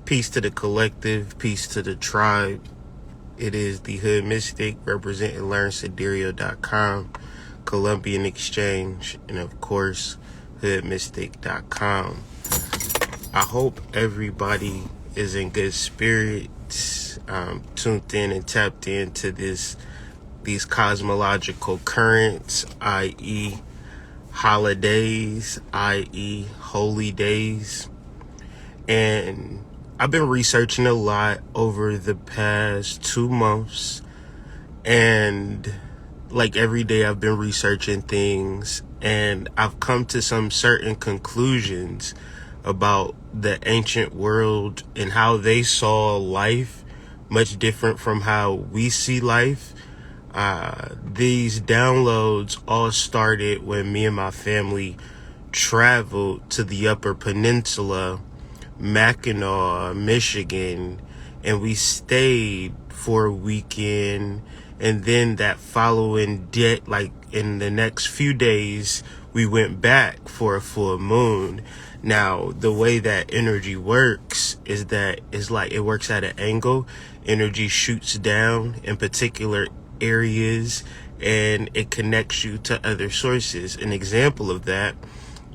Peace to the collective, peace to the tribe. It is the Hood Mystic, representing LearnSidereal.com, Columbian Exchange, and of course, HoodMystic.com. I hope everybody is in good spirits, tuned in and tapped into these cosmological currents, i.e. holidays, i.e. holy days. And I've been researching a lot over the past 2 months, and like every day I've been researching things, and I've come to some certain conclusions about the ancient world and how they saw life, much different from how we see life. These downloads all started when me and my family traveled to the Upper Peninsula, Mackinac, Michigan, and we stayed for a weekend. And then that following day, like in the next few days, we went back for a full moon. Now, the way that energy works is that it's like it works at an angle. Energy shoots down in particular areas and it connects you to other sources. An example of that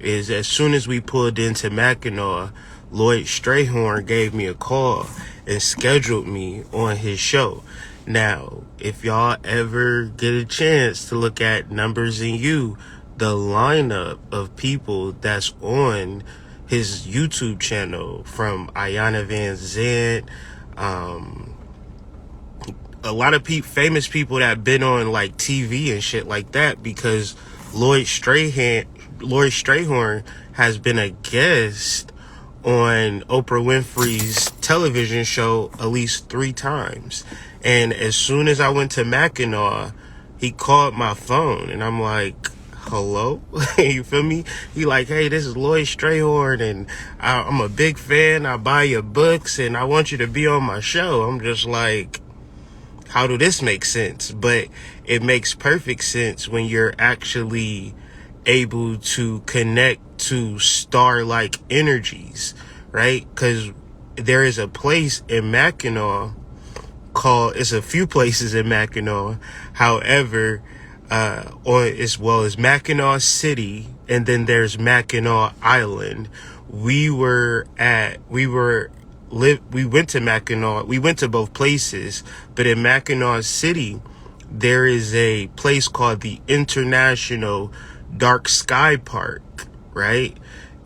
is as soon as we pulled into Mackinac, Lloyd Strayhorn gave me a call and scheduled me on his show. Now, if y'all ever get a chance to look at Numbers in You, the lineup of people that's on his YouTube channel, from Ayanna Van Zandt, a lot of famous people that been on like TV and shit like that, because Lloyd Strayhorn has been a guest on Oprah Winfrey's television show at least 3 times. And as soon as I went to Mackinac, he called my phone and I'm like, hello? You feel me? He like, hey, this is Lloyd Strayhorn and I'm a big fan. I buy your books and I want you to be on my show. I'm just like, how do this make sense? But it makes perfect sense when you're actually able to connect to star-like energies, right? Because there is a place in Mackinac it's a few places in Mackinac. However, as well as Mackinac City, and then there's Mackinac Island. We went to Mackinac. We went to both places, but in Mackinac City, there is a place called the International Dark Sky Park, right?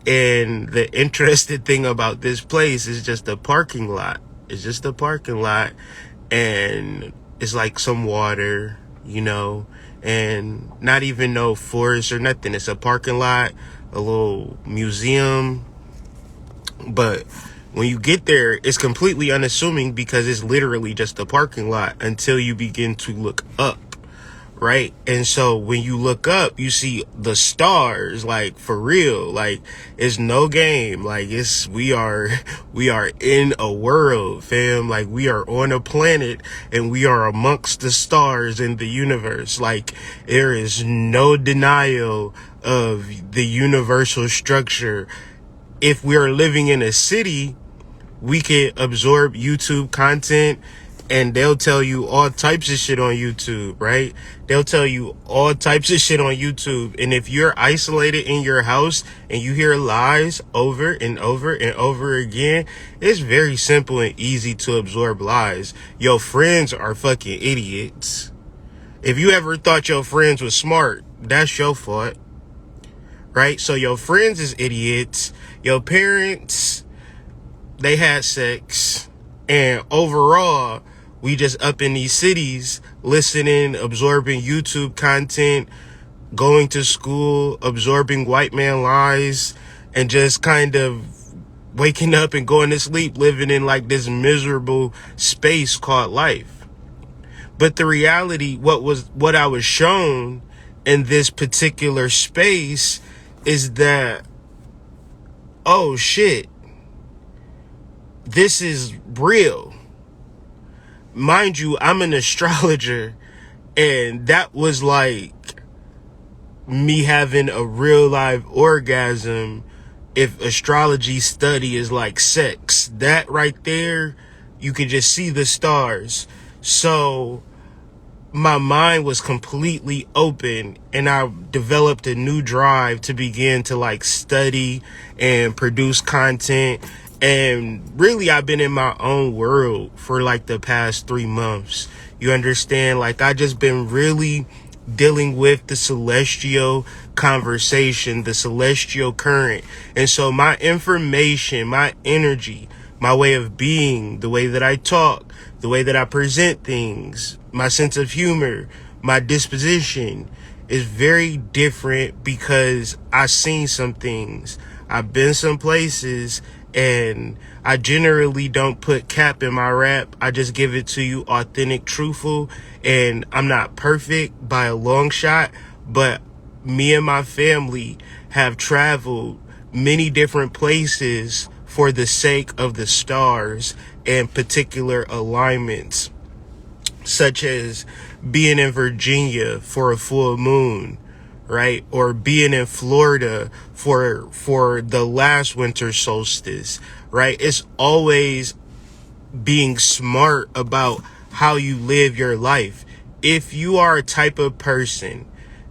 And the interesting thing about this place is just a parking lot. It's just a parking lot, and it's like some water, and not even no forest or nothing. It's a parking lot, a little museum. But when you get there, it's completely unassuming because it's literally just a parking lot until you begin to look up, right? And so when you look up, you see the stars, like for real, like it's no game. Like we are in a world, fam. Like we are on a planet and we are amongst the stars in the universe. Like there is no denial of the universal structure. If we are living in a city, we can absorb YouTube content and they'll tell you all types of shit on YouTube, right? They'll tell you all types of shit on YouTube. And if you're isolated in your house and you hear lies over and over and over again, it's very simple and easy to absorb lies. Your friends are fucking idiots. If you ever thought your friends was smart, that's your fault, right? So your friends is idiots. Your parents, they had sex. And overall, we just up in these cities, listening, absorbing YouTube content, going to school, absorbing white man lies, and just kind of waking up and going to sleep, living in like this miserable space called life. But the reality, what I was shown in this particular space is that, oh shit, this is real. Mind you, I'm an astrologer, and that was like me having a real live orgasm if astrology study is like sex, that right there, you can just see the stars. So my mind was completely open, and I developed a new drive to begin to like study and produce content. And really, I've been in my own world for like the past 3 months. You understand? Like, I just been really dealing with the celestial conversation, the celestial current. And so my information, my energy, my way of being, the way that I talk, the way that I present things, my sense of humor, my disposition is very different because I've seen some things. I've been some places, and I generally don't put cap in my rap. I just give it to you authentic, truthful, and I'm not perfect by a long shot, but me and my family have traveled many different places for the sake of the stars and particular alignments, such as being in Virginia for a full moon, right? Or being in Florida for the last winter solstice, right? It's always being smart about how you live your life. If you are a type of person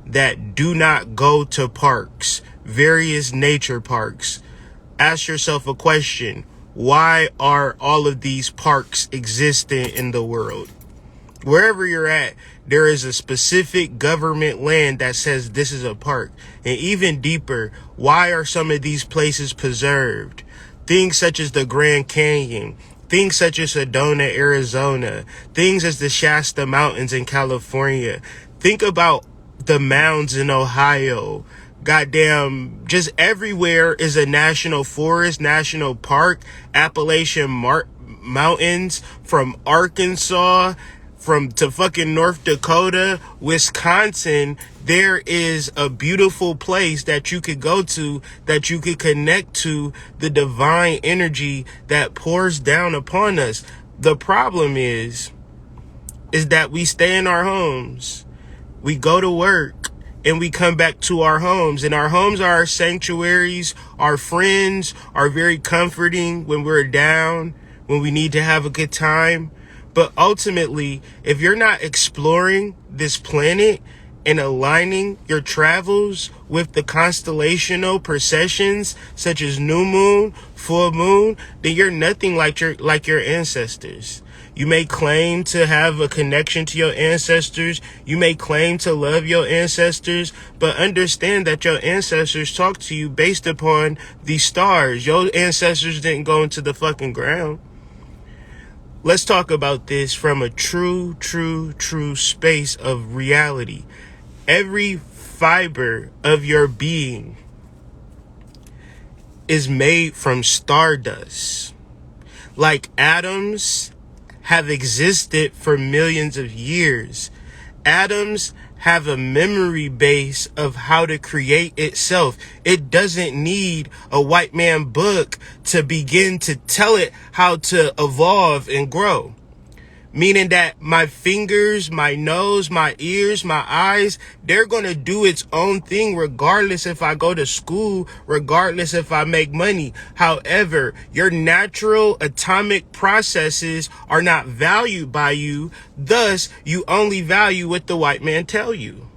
that do not go to parks, various nature parks, ask yourself a question. Why are all of these parks existent in the world? Wherever you're at, there is a specific government land that says this is a park. And even deeper, why are some of these places preserved? Things such as the Grand Canyon, things such as Sedona, Arizona, things as the Shasta Mountains in California. Think about the mounds in Ohio. Goddamn, just everywhere is a national forest, national park, Appalachian Mountains, from Arkansas to fucking North Dakota, Wisconsin. There is a beautiful place that you could go to, that you could connect to the divine energy that pours down upon us. The problem is that we stay in our homes, we go to work, and we come back to our homes. And our homes are our sanctuaries. Our friends are very comforting when we're down, when we need to have a good time. But ultimately, if you're not exploring this planet and aligning your travels with the constellational processions such as new moon, full moon, then you're nothing like your ancestors. You may claim to have a connection to your ancestors. You may claim to love your ancestors, but understand that your ancestors talk to you based upon the stars. Your ancestors didn't go into the fucking ground. Let's talk about this from a true space of reality. Every fiber of your being is made from stardust. Like atoms have existed for millions of years. Atoms have a memory base of how to create itself. It doesn't need a white man book to begin to tell it how to evolve and grow. Meaning that my fingers, my nose, my ears, my eyes, they're going to do its own thing regardless if I go to school, regardless if I make money. However, your natural atomic processes are not valued by you. Thus, you only value what the white man tell you.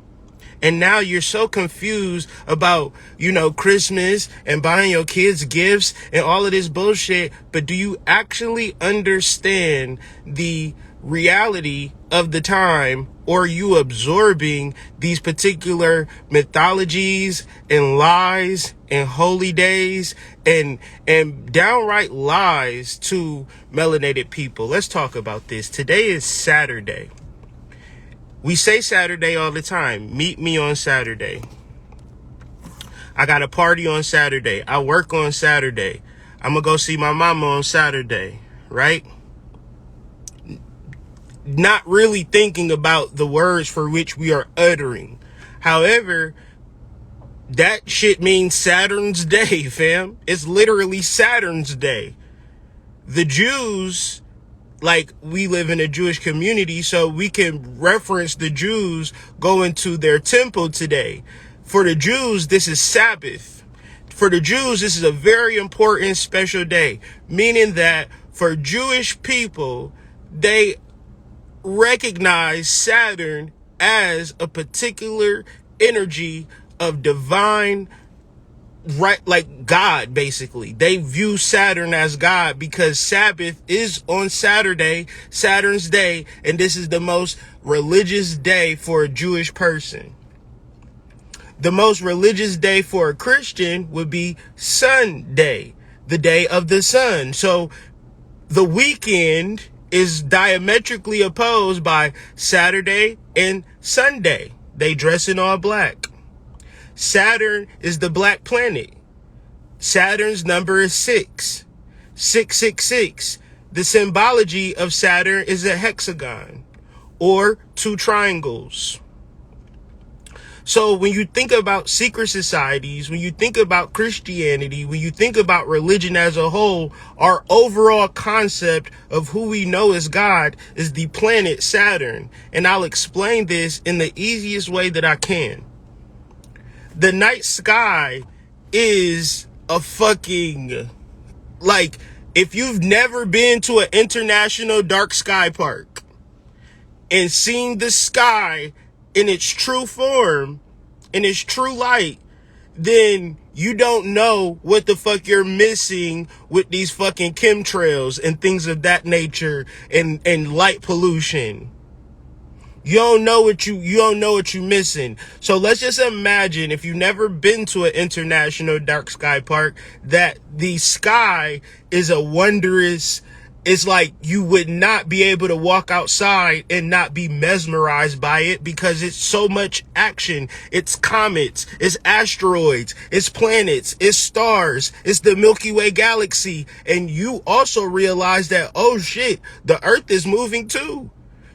And now you're so confused about, Christmas and buying your kids gifts and all of this bullshit. But do you actually understand the reality of the time, or are you absorbing these particular mythologies and lies and holy days and downright lies to melanated people? Let's talk about this. Today is Saturday. We say Saturday all the time. Meet me on Saturday. I got a party on Saturday. I work on Saturday. I'm going to go see my mama on Saturday, right? Not really thinking about the words for which we are uttering. However, that shit means Saturn's Day, fam. It's literally Saturn's Day. The Jews, like, we live in a Jewish community, so we can reference the Jews going to their temple today. For the Jews, this is Sabbath. for the Jews, this is a very important special day, meaning that for Jewish people, they recognize Saturn as a particular energy of divine, right, like God. Basically, they view Saturn as God because Sabbath is on Saturday, Saturn's day, and this is the most religious day for a Jewish person. The most religious day for a Christian would be Sunday, the day of the sun. So the weekend is diametrically opposed by Saturday and Sunday. They dress in all black. Saturn is the black planet. Saturn's number is 6. 666. The symbology of Saturn is a hexagon or two triangles. So when you think about secret societies, when you think about Christianity, when you think about religion as a whole, our overall concept of who we know as God is the planet Saturn. And I'll explain this in the easiest way that I can. The night sky is a fucking, like, if you've never been to an international dark sky park and seen the sky in its true form, in its true light, then you don't know what the fuck you're missing with these fucking chemtrails and things of that nature and light pollution. You don't know what you're missing. So let's just imagine, if you've never been to an international dark sky park, that the sky is a wondrous, it's like you would not be able to walk outside and not be mesmerized by it because it's so much action. It's comets, it's asteroids, it's planets, it's stars, it's the Milky Way galaxy. And you also realize that, oh shit, the earth is moving too.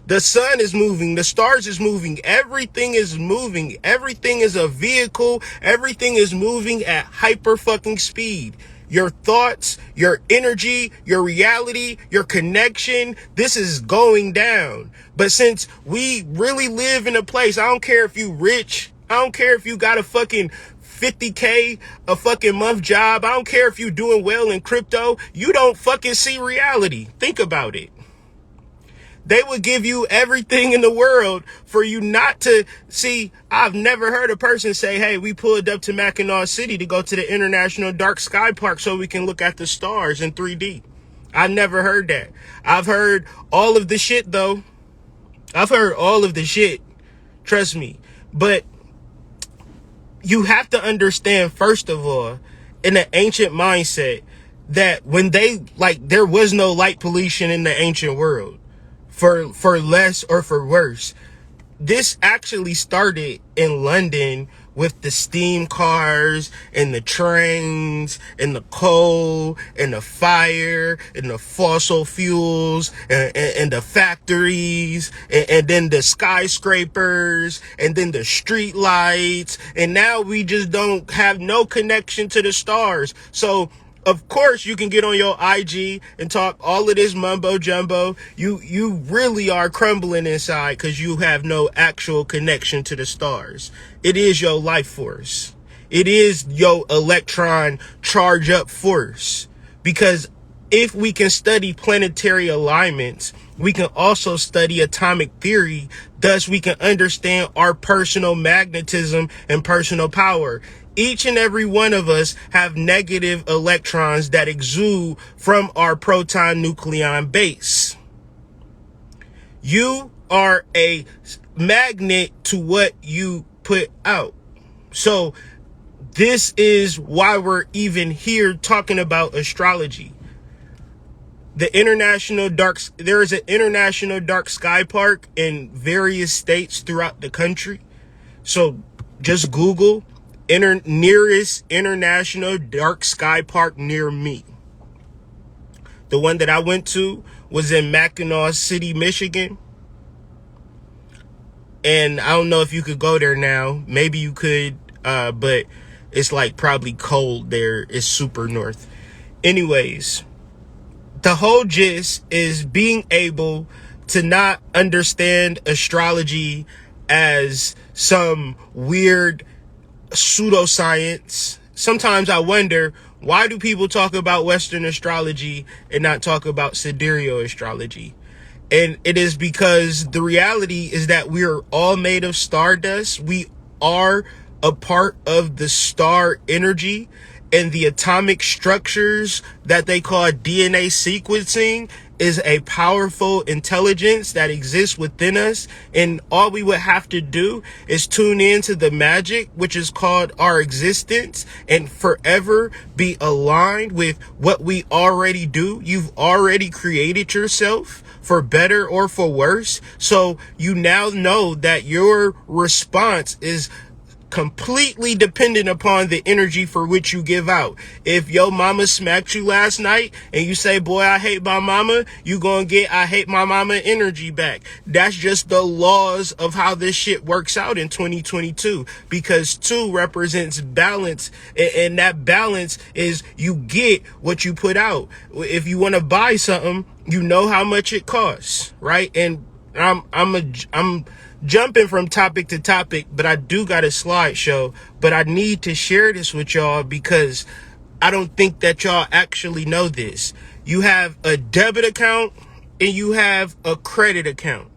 The sun is moving, the stars is moving, everything is moving, everything is a vehicle, everything is moving at hyper fucking speed. Your thoughts, your energy, your reality, your connection, this is going down. But since we really live in a place, I don't care if you rich, I don't care if you got a fucking 50K a fucking month job, I don't care if you doing well in crypto, you don't fucking see reality. Think about it. They would give you everything in the world for you not to see. I've never heard a person say, hey, we pulled up to Mackinac City to go to the International Dark Sky Park so we can look at the stars in 3D. I never heard that. I've heard all of the shit, though. I've heard all of the shit. Trust me. But you have to understand, first of all, in the ancient mindset, that when there was no light pollution in the ancient world. For less or for worse. This actually started in London with the steam cars and the trains and the coal and the fire and the fossil fuels and the factories and then the skyscrapers and then the street lights. And now we just don't have no connection to the stars. So of course, you can get on your IG and talk all of this mumbo jumbo. You really are crumbling inside because you have no actual connection to the stars. It is your life force. It is your electron charge up force. Because if we can study planetary alignments, we can also study atomic theory. Thus, we can understand our personal magnetism and personal power. Each and every one of us have negative electrons that exude from our proton nucleon base. You are a magnet to what you put out. So this is why we're even here talking about astrology. There is an international dark sky park in various states throughout the country. So just Google nearest international dark sky park near me. The one that I went to was in Mackinac City, Michigan. And I don't know if you could go there now. Maybe you could, but it's like probably cold there. It's super north. Anyways, the whole gist is being able to not understand astrology as some weird pseudoscience, sometimes I wonder, why do people talk about Western astrology and not talk about sidereal astrology? And it is because the reality is that we are all made of stardust. We are a part of the star energy, and the atomic structures that they call DNA sequencing is a powerful intelligence that exists within us. And all we would have to do is tune into the magic, which is called our existence, and forever be aligned with what we already do. You've already created yourself, for better or for worse. So you now know that your response is completely dependent upon the energy for which you give out. If your mama smacked you last night and you say, boy, I hate my mama, you gonna get I hate my mama energy back. That's just the laws of how this shit works out in 2022, because 2 represents balance, and that balance is you get what you put out. If you want to buy something, you know how much it costs, right? And I'm jumping from topic to topic, but I do got a slideshow, but I need to share this with y'all because I don't think that y'all actually know this. You have a debit account and you have a credit account.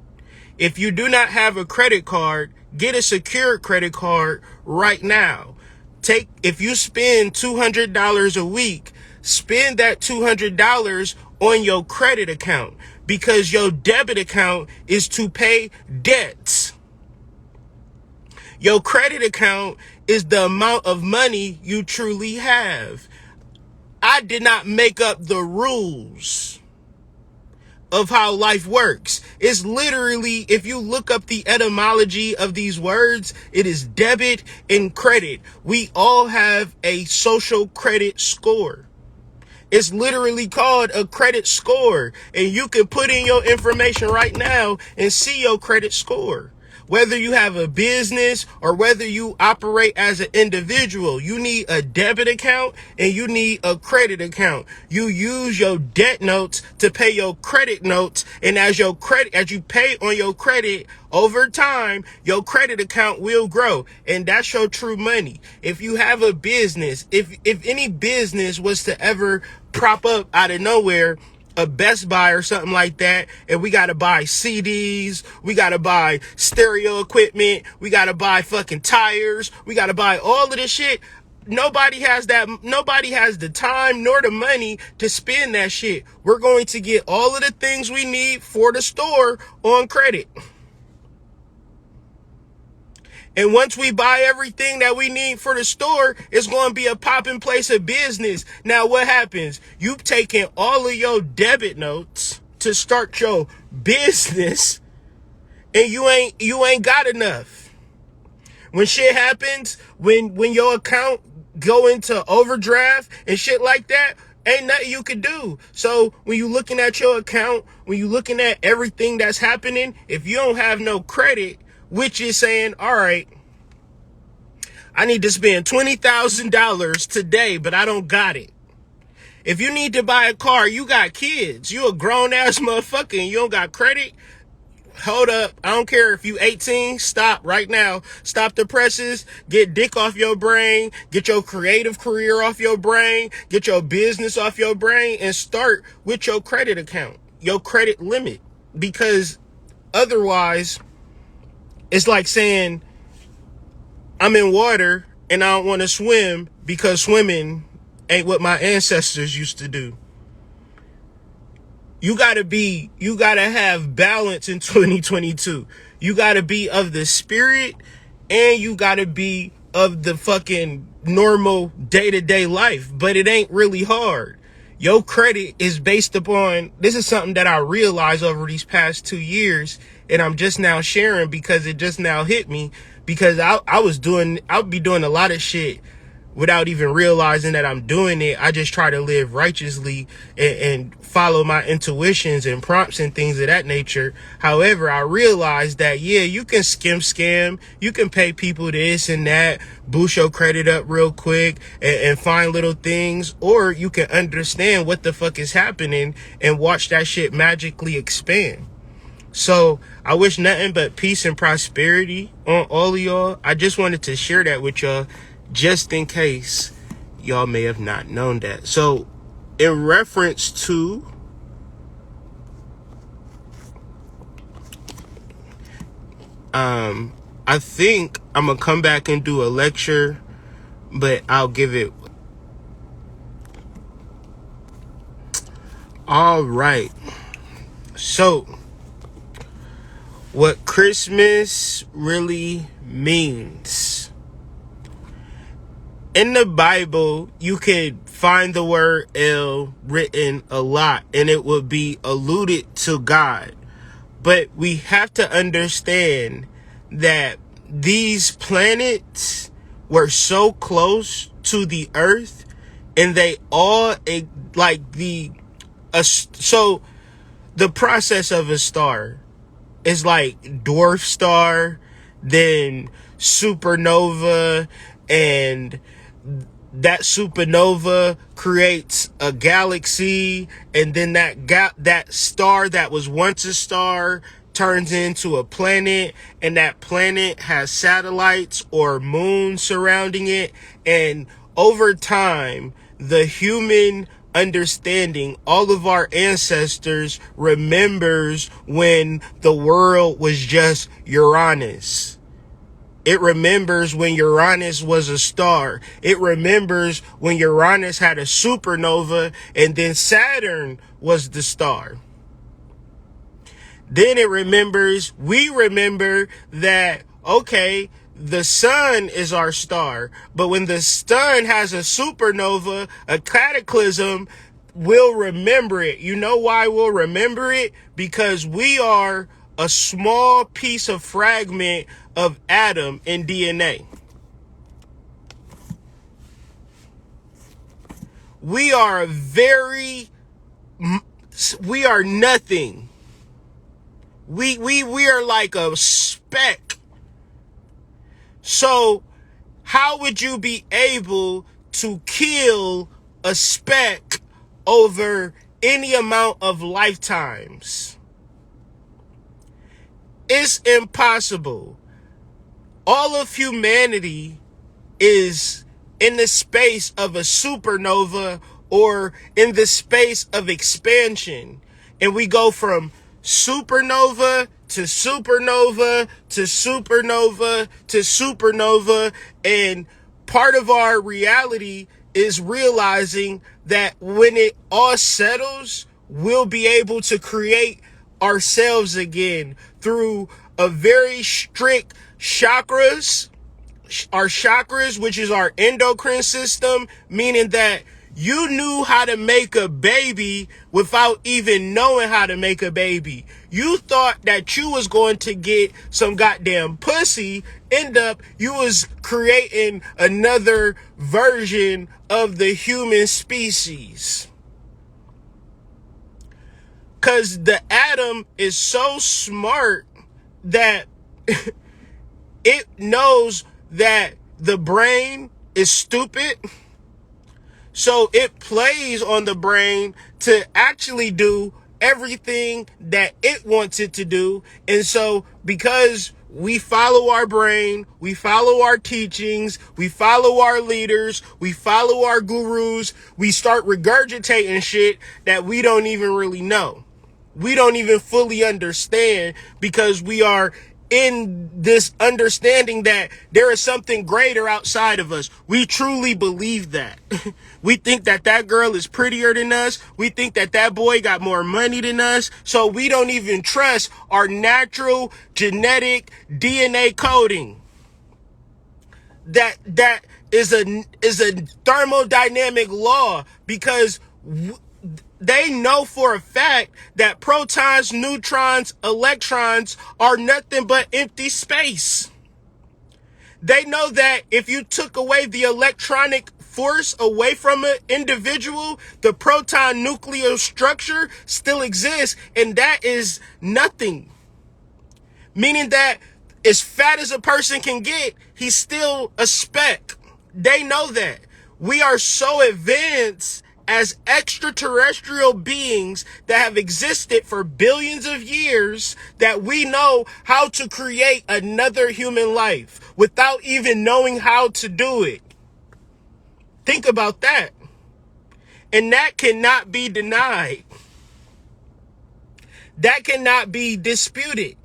If you do not have a credit card, get a secured credit card right now. If you spend $200 a week, spend that $200 on your credit account, because your debit account is to pay debts. Your credit account is the amount of money you truly have. I did not make up the rules of how life works. It's literally, if you look up the etymology of these words, it is debit and credit. We all have a social credit score. It's literally called a credit score, and you can put in your information right now and see your credit score. Whether you have a business or whether you operate as an individual, you need a debit account and you need a credit account. You use your debt notes to pay your credit notes, and as you pay on your credit over time, your credit account will grow, and that's your true money. If you have a business, if any business was to ever prop up out of nowhere, a Best Buy or something like that, and we got to buy CDs, we got to buy stereo equipment, we got to buy fucking tires, we got to buy all of this shit. Nobody has the time nor the money to spend that shit. We're going to get all of the things we need for the store on credit. And once we buy everything that we need for the store, it's going to be a popping place of business. Now, what happens? You've taken all of your debit notes to start your business, and you ain't got enough. When shit happens, when your account go into overdraft and shit like that, ain't nothing you can do. So when you looking at your account, when you looking at everything that's happening, if you don't have no credit, which is saying, all right, I need to spend $20,000 today, but I don't got it. If you need to buy a car, you got kids, you a grown ass motherfucker, and you don't got credit, hold up. I don't care if you 18, stop right now. Stop the presses, get dick off your brain, get your creative career off your brain, get your business off your brain, and start with your credit account, your credit limit. Because otherwise, it's like saying, I'm in water and I don't want to swim because swimming ain't what my ancestors used to do. You gotta have balance in 2022. You gotta be of the spirit, and you gotta be of the fucking normal day-to-day life. But it ain't really hard. Your credit is based upon, this is something that I realized over these past 2 years, and I'm just now sharing because it just now hit me, because I'll be doing a lot of shit without even realizing that I'm doing it. I just try to live righteously and follow my intuitions and prompts and things of that nature. However, I realized that, yeah, you can scam, you can pay people this and that, boost your credit up real quick and find little things, or you can understand what the fuck is happening and watch that shit magically expand. So I wish nothing but peace and prosperity on all of y'all. I just wanted to share that with y'all just in case y'all may have not known that. So in reference to I think I'm gonna come back and do a lecture, but I'll give it. All right. So what Christmas really means. In the Bible, you could find the word El written a lot, and it would be alluded to God. But we have to understand that these planets were so close to the earth, and they all so the process of a star is like dwarf star, then supernova, and that supernova creates a galaxy, and then that star that was once a star turns into a planet, and that planet has satellites or moons surrounding it. And over time, the human understanding, all of our ancestors remembers when the world was just Uranus. It remembers when Uranus was a star. It remembers when Uranus had a supernova, and then Saturn was the star. Then we remember that, okay, the sun is our star. But when the sun has a supernova, a cataclysm, we'll remember it. You know why we'll remember it? Because we are a small piece of fragment of atom in DNA. We are nothing. We are like a speck. So how would you be able to kill a speck over any amount of lifetimes? It's impossible. All of humanity is in the space of a supernova or in the space of expansion. And we go from supernova to supernova to supernova to supernova. And part of our reality is realizing that when it all settles, we'll be able to create ourselves again through a very strict our chakras, which is our endocrine system, meaning that you knew how to make a baby without even knowing how to make a baby. You thought that you was going to get some goddamn pussy, end up you was creating another version of the human species. Because the atom is so smart that it knows that the brain is stupid. So it plays on the brain to actually do everything that it wants it to do. And so because we follow our brain, we follow our teachings, we follow our leaders, we follow our gurus, we start regurgitating shit that we don't even really know. We don't even fully understand, because we are in this understanding that there is something greater outside of us. We truly believe that. We think that that girl is prettier than us. We think that that boy got more money than us. So we don't even trust our natural genetic DNA coding. That is a thermodynamic law, because they know for a fact that protons, neutrons, electrons are nothing but empty space. They know that if you took away the electronic force away from an individual, the proton nuclear structure still exists, and that is nothing. Meaning that as fat as a person can get, he's still a speck. They know that. We are so advanced as extraterrestrial beings that have existed for billions of years that we know how to create another human life without even knowing how to do it. Think about that. And that cannot be denied. That cannot be disputed.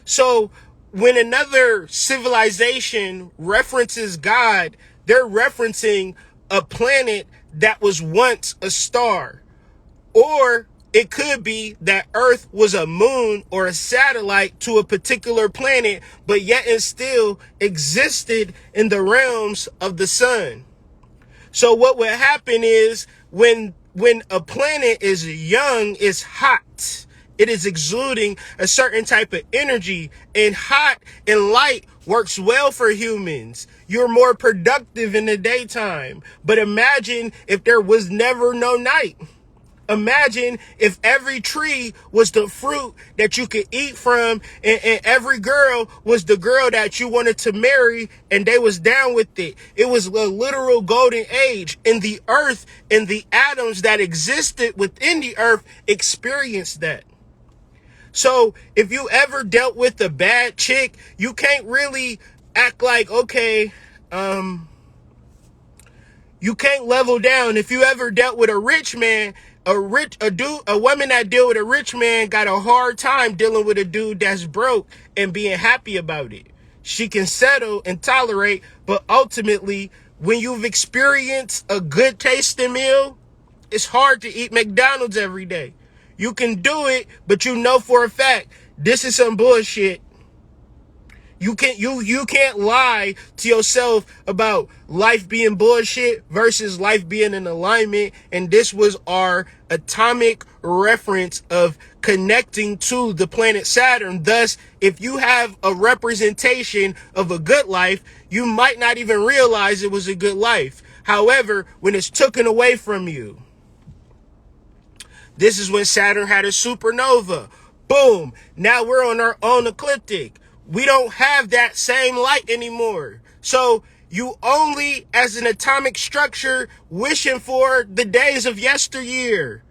So when another civilization references God, they're referencing a planet that was once a star. Or it could be that Earth was a moon or a satellite to a particular planet, but yet it still existed in the realms of the sun. So what would happen is when a planet is young, it's hot. It is exuding a certain type of energy, and hot and light works well for humans. You're more productive in the daytime. But imagine if there was never no night. Imagine if every tree was the fruit that you could eat from, and every girl was the girl that you wanted to marry, and they was down with it. It was a literal golden age, and the earth and the atoms that existed within the earth experienced that. So if you ever dealt with a bad chick, you can't really act like, okay, you can't level down. If you ever dealt with a rich man, a woman that deal with a rich man got a hard time dealing with a dude that's broke and being happy about it. She can settle and tolerate, but ultimately, when you've experienced a good tasting meal, it's hard to eat McDonald's every day. You can do it, but you know for a fact, this is some bullshit. You can't lie to yourself about life being bullshit versus life being in alignment. And this was our atomic reference of connecting to the planet Saturn. Thus, if you have a representation of a good life, you might not even realize it was a good life. However, when it's taken away from you, this is when Saturn had a supernova. Boom. Now we're on our own ecliptic. We don't have that same light anymore. So you only, as an atomic structure, wishing for the days of yesteryear,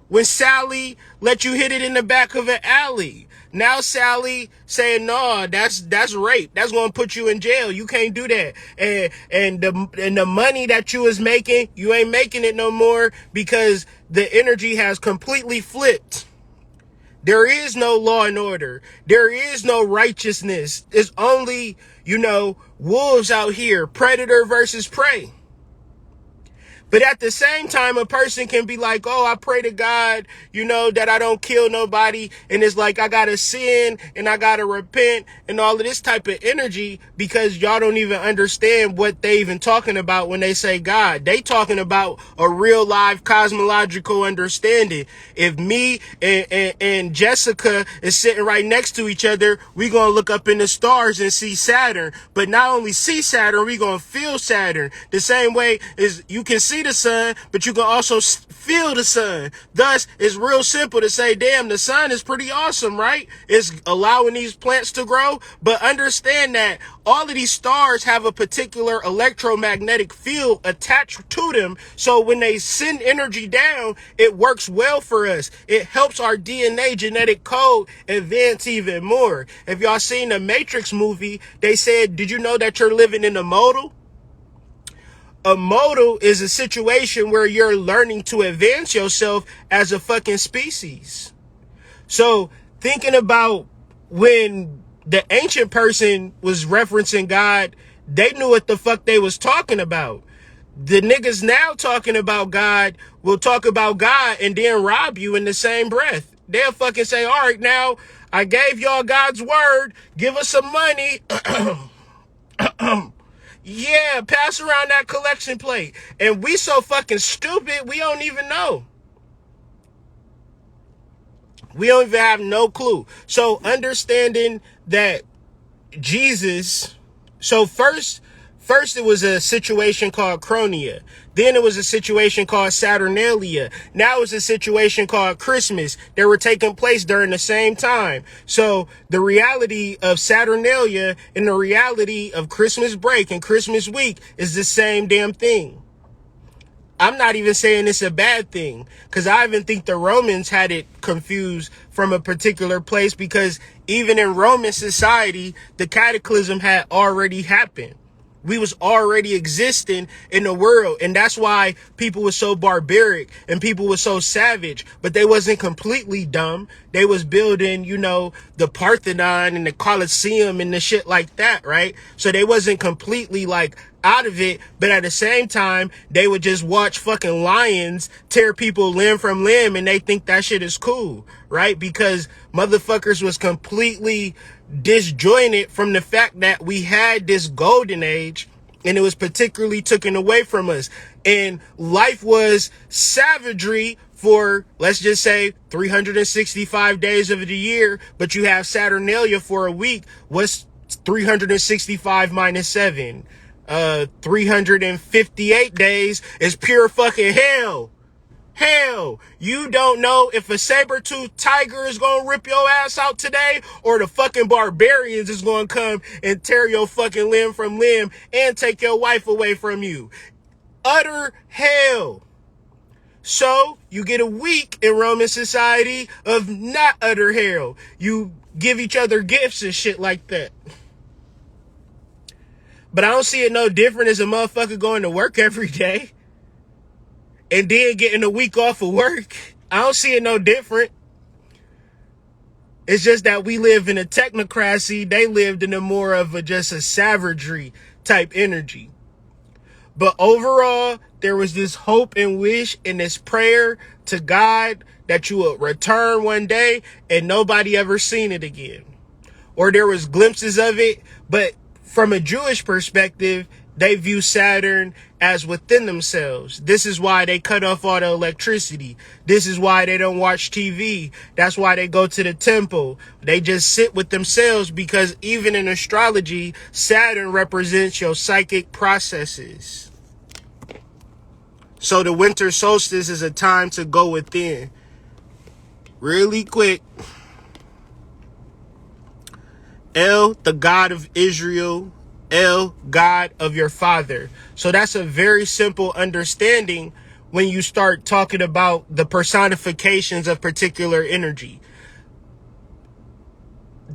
when Sally let you hit it in the back of an alley. Now Sally saying, no, that's rape. That's going to put you in jail. You can't do that. And the money that you was making, you ain't making it no more because the energy has completely flipped. There is no law and order. There is no righteousness. It's only, wolves out here, predator versus prey. But at the same time, a person can be like, oh, I pray to God, that I don't kill nobody. And it's like, I got to sin and I got to repent and all of this type of energy, because y'all don't even understand what they even talking about when they say God. They talking about a real live cosmological understanding. If me and Jessica is sitting right next to each other, we going to look up in the stars and see Saturn. But not only see Saturn, we going to feel Saturn. The same way as you can see the sun, but you can also feel the sun. Thus, it's real simple to say, damn, the sun is pretty awesome, right? It's allowing these plants to grow. But understand that all of these stars have a particular electromagnetic field attached to them. So when they send energy down, it works well for us. It helps our DNA genetic code advance even more. If y'all seen the Matrix movie, they said, did you know that you're living in a modal? A modal is a situation where you're learning to advance yourself as a fucking species. So thinking about when the ancient person was referencing God, they knew what the fuck they was talking about. The niggas now talking about God will talk about God and then rob you in the same breath. They'll fucking say, all right, now I gave y'all God's word. Give us some money. Yeah, pass around that collection plate. And we so fucking stupid, we don't even know. We don't even have no clue. So understanding that Jesus, so first it was a situation called Chronia. Then it was a situation called Saturnalia. Now it's a situation called Christmas. They were taking place during the same time. So the reality of Saturnalia and the reality of Christmas break and Christmas week is the same damn thing. I'm not even saying it's a bad thing, because I even think the Romans had it confused from a particular place, because even in Roman society, the cataclysm had already happened. We was already existing in the world. And that's why people were so barbaric and people were so savage, but they wasn't completely dumb. They was building, you know, the Parthenon and the Colosseum and the shit like that, right? So they wasn't completely like out of it, but at the same time, they would just watch fucking lions tear people limb from limb and they think that shit is cool, right? Because motherfuckers was completely disjointed from the fact that we had this golden age and it was particularly taken away from us. And life was savagery for, let's just say, 365 days of the year, but you have Saturnalia for a week. What's 365 minus 7? 358 days is pure fucking hell. Hell, you don't know if a saber-toothed tiger is gonna rip your ass out today or the fucking barbarians is gonna come and tear your fucking limb from limb and take your wife away from you. Utter hell. So you get a week in Roman society of not utter hell. You give each other gifts and shit like that. But I don't see it no different as a motherfucker going to work every day and then getting a week off of work. I don't see it no different. It's just that we live in a technocracy. They lived in a more of just a savagery type energy. But overall, there was this hope and wish and this prayer to God that you would return one day and nobody ever seen it again. Or there was glimpses of it, but from a Jewish perspective, they view Saturn as within themselves. This is why they cut off all the electricity. This is why they don't watch TV. That's why they go to the temple. They just sit with themselves because even in astrology, Saturn represents your psychic processes. So the winter solstice is a time to go within. Really quick. El, the God of Israel. El, God of your father. So that's a very simple understanding when you start talking about the personifications of particular energy.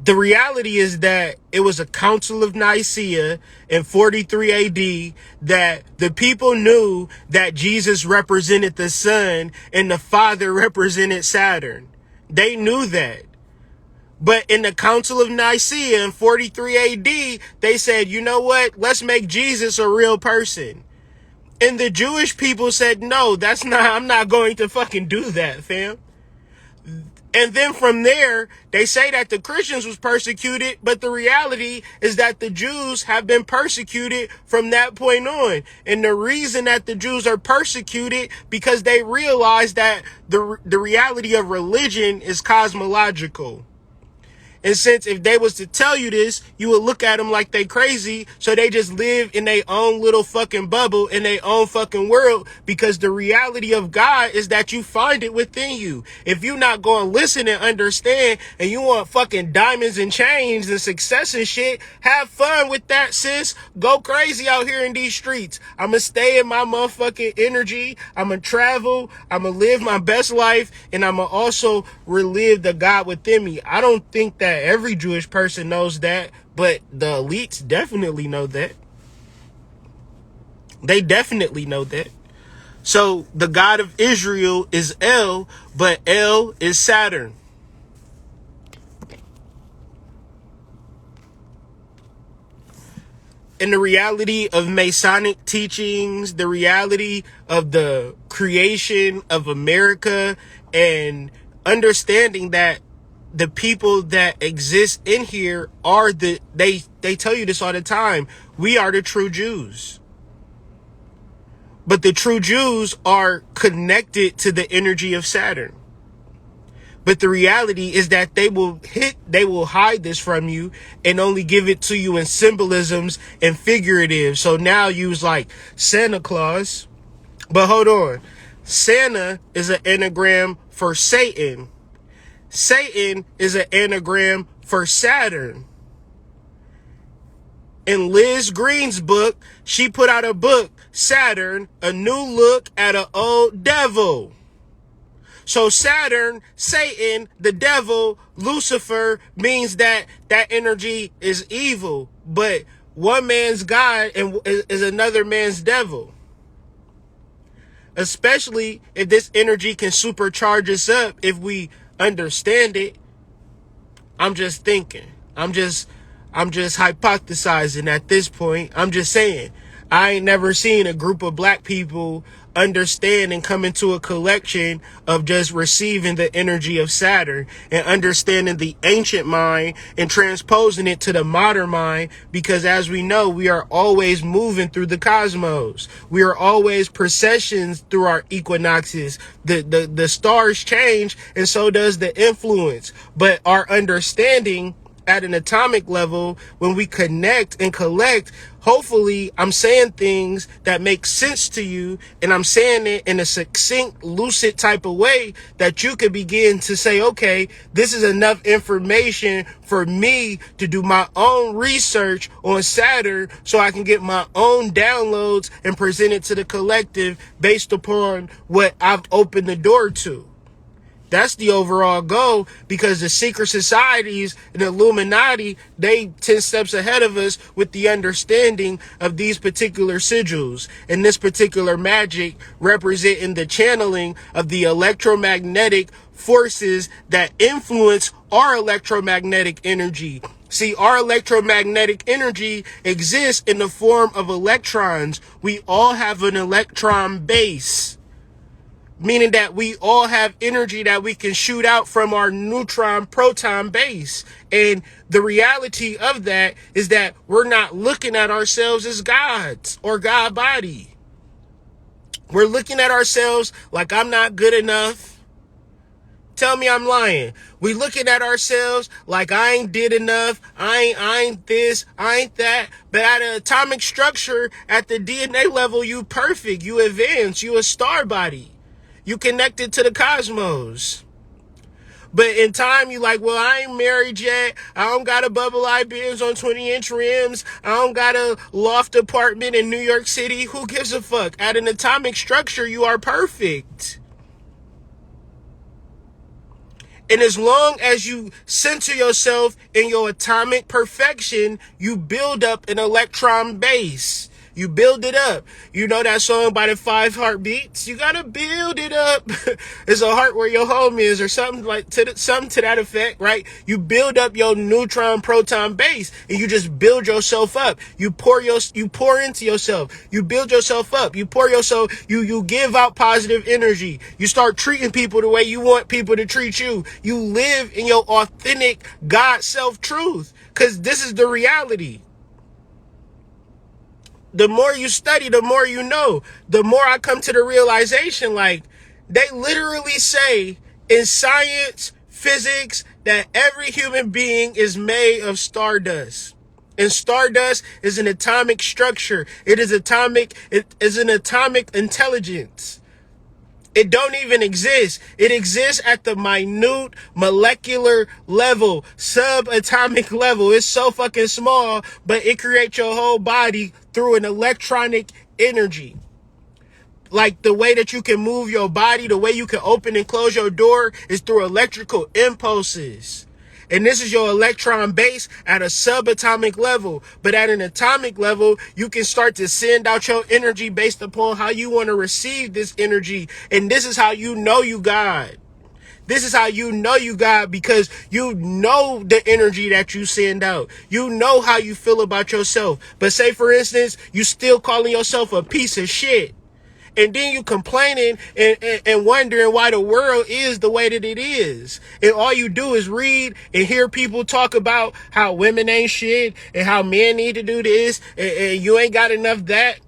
The reality is that it was a Council of Nicaea in 43 AD that the people knew that Jesus represented the sun and the Father represented Saturn. They knew that. But in the Council of Nicaea in 43 AD, they said, you know what? Let's make Jesus a real person. And the Jewish people said, no, I'm not going to fucking do that, fam. And then from there, they say that the Christians was persecuted, but the reality is that the Jews have been persecuted from that point on. And the reason that the Jews are persecuted because they realize that the reality of religion is cosmological. And since if they was to tell you this, you would look at them like they crazy. So they just live in their own little fucking bubble, in their own fucking world, because the reality of God is that you find it within you. If you not going to listen and understand and you want fucking diamonds and chains and success and shit, have fun with that, sis. Go crazy out here in these streets. I'm going to stay in my motherfucking energy. I'm going to travel. I'm going to live my best life. And I'm going to also relive the God within me. I don't think that every Jewish person knows that, but the elites definitely know that. They definitely know that. So the God of Israel is El, but El is Saturn. And the reality of Masonic teachings, the reality of the creation of America, and understanding that the people that exist in here are they tell you this all the time. We are the true Jews. But the true Jews are connected to the energy of Saturn. But the reality is that they will hide this from you and only give it to you in symbolisms and figurative. So now use like Santa Claus. But hold on. Santa is an anagram for Satan. Satan is an anagram for Saturn. In Liz Green's book, she put out a book, Saturn, A New Look at an Old Devil. So Saturn, Satan, the devil, Lucifer means that energy is evil. But one man's God and is another man's devil. Especially if this energy can supercharge us up if we understand it. I'm just thinking. I'm just hypothesizing at this point. I'm just saying. I ain't never seen a group of black people understand and come into a collection of just receiving the energy of Saturn and understanding the ancient mind and transposing it to the modern mind, because as we know, we are always moving through the cosmos. We are always processions through our equinoxes. The stars change, and so does the influence. But our understanding at an atomic level, when we connect and collect, hopefully I'm saying things that make sense to you, and I'm saying it in a succinct, lucid type of way that you could begin to say, okay, this is enough information for me to do my own research on Saturn so I can get my own downloads and present it to the collective based upon what I've opened the door to. That's the overall goal, because the secret societies and the Illuminati, they 10 steps ahead of us with the understanding of these particular sigils and this particular magic representing the channeling of the electromagnetic forces that influence our electromagnetic energy. See, our electromagnetic energy exists in the form of electrons. We all have an electron base, meaning that we all have energy that we can shoot out from our neutron proton base. And the reality of that is that we're not looking at ourselves as gods or God body. We're looking at ourselves like, I'm not good enough. Tell me I'm lying. We looking at ourselves like, I ain't did enough. I ain't this, I ain't that. But at an atomic structure, at the DNA level, you perfect, you advanced, you a star body. You connected to the cosmos. But in time, you like, well, I ain't married yet. I don't got a bubble eye Benz on 20-inch rims. I don't got a loft apartment in New York City. Who gives a fuck? At an atomic structure, you are perfect. And as long as you center yourself in your atomic perfection, you build up an electron base. You build it up. You know that song by the 5 Heartbeats? You gotta build it up. It's a heart where your home is, or something something to that effect, right? You build up your neutron proton base, and you just build yourself up. You pour into yourself. You build yourself up. You pour yourself. You give out positive energy. You start treating people the way you want people to treat you. You live in your authentic God self truth, because this is the reality. The more you study, the more you know. The more I come to the realization, like, they literally say in science, physics, that every human being is made of stardust. And stardust is an atomic structure. It is an atomic intelligence. It don't even exist. It exists at the minute molecular level, subatomic level. It's so fucking small, but it creates your whole body through an electronic energy. Like the way that you can move your body, the way you can open and close your door is through electrical impulses. And this is your electron base at a subatomic level. But at an atomic level, you can start to send out your energy based upon how you want to receive this energy. And this is how you know you God. This is how you know you God, because you know the energy that you send out. You know how you feel about yourself. But say, for instance, you still calling yourself a piece of shit. And then you complaining and wondering why the world is the way that it is. And all you do is read and hear people talk about how women ain't shit and how men need to do this, and you ain't got enough that.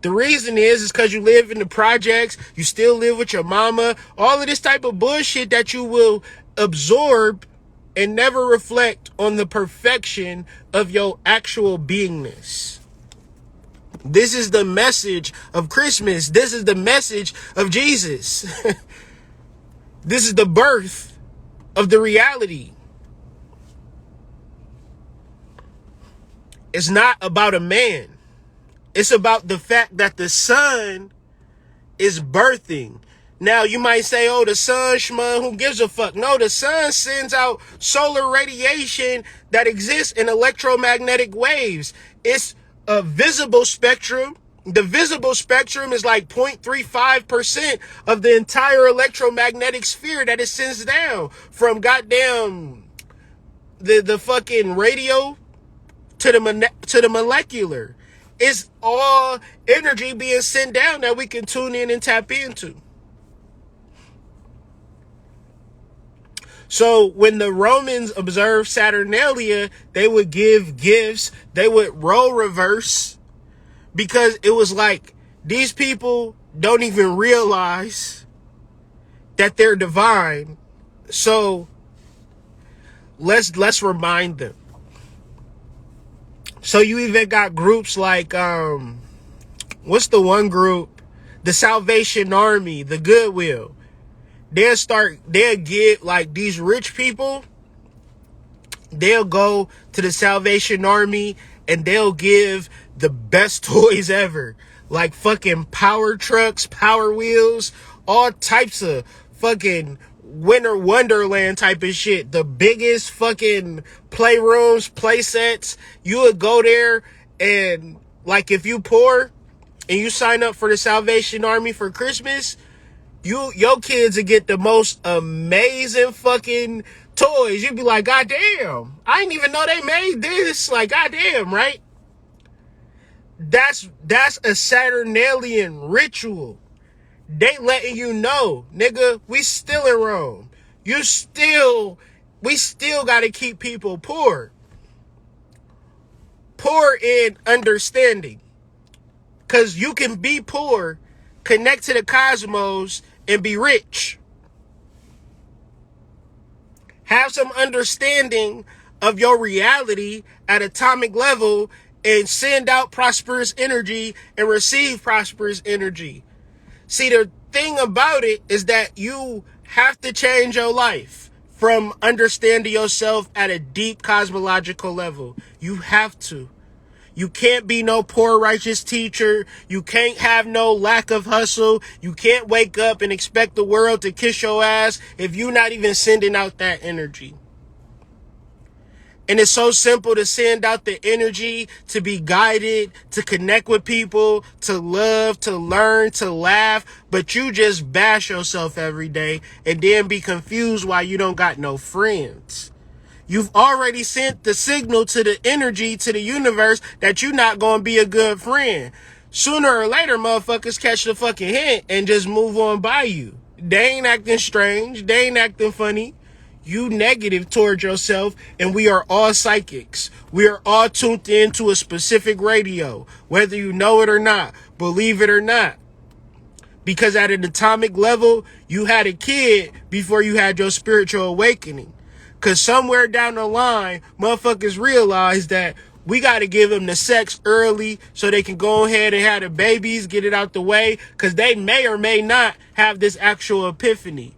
The reason is because you live in the projects, you still live with your mama, all of this type of bullshit that you will absorb and never reflect on the perfection of your actual beingness. This is the message of Christmas. This is the message of Jesus. This is the birth of the reality. It's not about a man. It's about the fact that the sun is birthing. Now, you might say, oh, the sun, shmun, who gives a fuck? No, the sun sends out solar radiation that exists in electromagnetic waves. It's a visible spectrum. The visible spectrum is like 0.35% of the entire electromagnetic sphere that it sends down from goddamn the fucking radio to the molecular. It's all energy being sent down that we can tune in and tap into. So when the Romans observed Saturnalia, they would give gifts, they would role reverse, because it was like, these people don't even realize that they're divine. So let's remind them. So you even got groups like, what's the one group? The Salvation Army, the Goodwill. They'll get like these rich people, they'll go to the Salvation Army and they'll give the best toys ever. Like fucking power trucks, power wheels, all types of fucking Winter Wonderland type of shit. The biggest fucking playrooms, play sets. You would go there and like if you poor and you sign up for the Salvation Army for Christmas, your kids will get the most amazing fucking toys. You'd be like, God damn, I didn't even know they made this. Like, God damn, right? That's a Saturnalian ritual. They letting you know, nigga, we still in Rome. We still gotta keep people poor. Poor in understanding. Cause you can be poor, connect to the cosmos, and be rich. Have some understanding of your reality at atomic level and send out prosperous energy and receive prosperous energy. See, the thing about it is that you have to change your life from understanding yourself at a deep cosmological level. You have to. You can't be no poor righteous teacher. You can't have no lack of hustle. You can't wake up and expect the world to kiss your ass if you're not even sending out that energy. And it's so simple to send out the energy, to be guided, to connect with people, to love, to learn, to laugh. But you just bash yourself every day and then be confused why you don't got no friends. You've already sent the signal to the energy, to the universe, that you're not going to be a good friend. Sooner or later, motherfuckers catch the fucking hint and just move on by you. They ain't acting strange. They ain't acting funny. You negative towards yourself, and we are all psychics. We are all tuned into a specific radio, whether you know it or not, believe it or not. Because at an atomic level, you had a kid before you had your spiritual awakening. Because somewhere down the line, motherfuckers realize that we got to give them the sex early so they can go ahead and have the babies, get it out the way. Because they may or may not have this actual epiphany.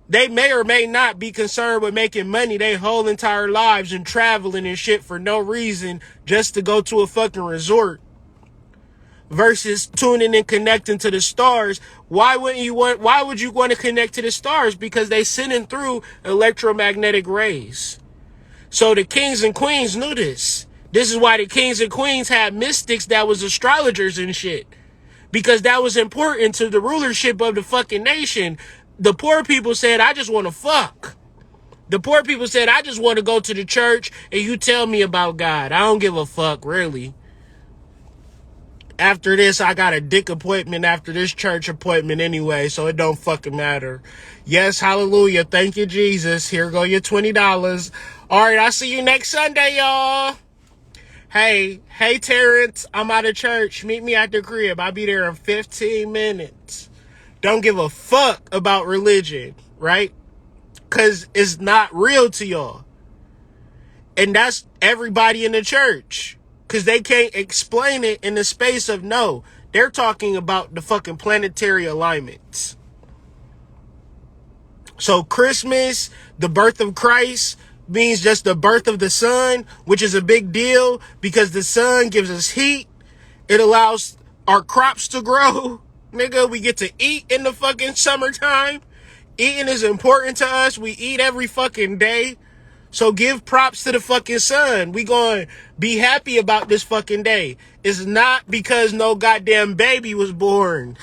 They may or may not be concerned with making money their whole entire lives and traveling and shit for no reason just to go to a fucking resort. Versus tuning and connecting to the stars. Why would you want to connect to the stars? Because they sending through electromagnetic rays. So the kings and queens knew this. This is why the kings and queens had mystics that was astrologers and shit. Because that was important to the rulership of the fucking nation. The poor people said, I just want to fuck. The poor people said, I just want to go to the church and you tell me about God. I don't give a fuck, really. After this, I got a dick appointment after this church appointment anyway, so it don't fucking matter. Yes, hallelujah. Thank you, Jesus. Here go your $20. All right, I'll see you next Sunday, y'all. Hey, Terrence, I'm out of church. Meet me at the crib. I'll be there in 15 minutes. Don't give a fuck about religion, right? Because it's not real to y'all. And that's everybody in the church. Because they can't explain it in the space of no. They're talking about the fucking planetary alignments. So Christmas, the birth of Christ, means just the birth of the sun, which is a big deal because the sun gives us heat. It allows our crops to grow. Nigga, we get to eat in the fucking summertime. Eating is important to us. We eat every fucking day. So give props to the fucking sun. We gonna be happy about this fucking day. It's not because no goddamn baby was born.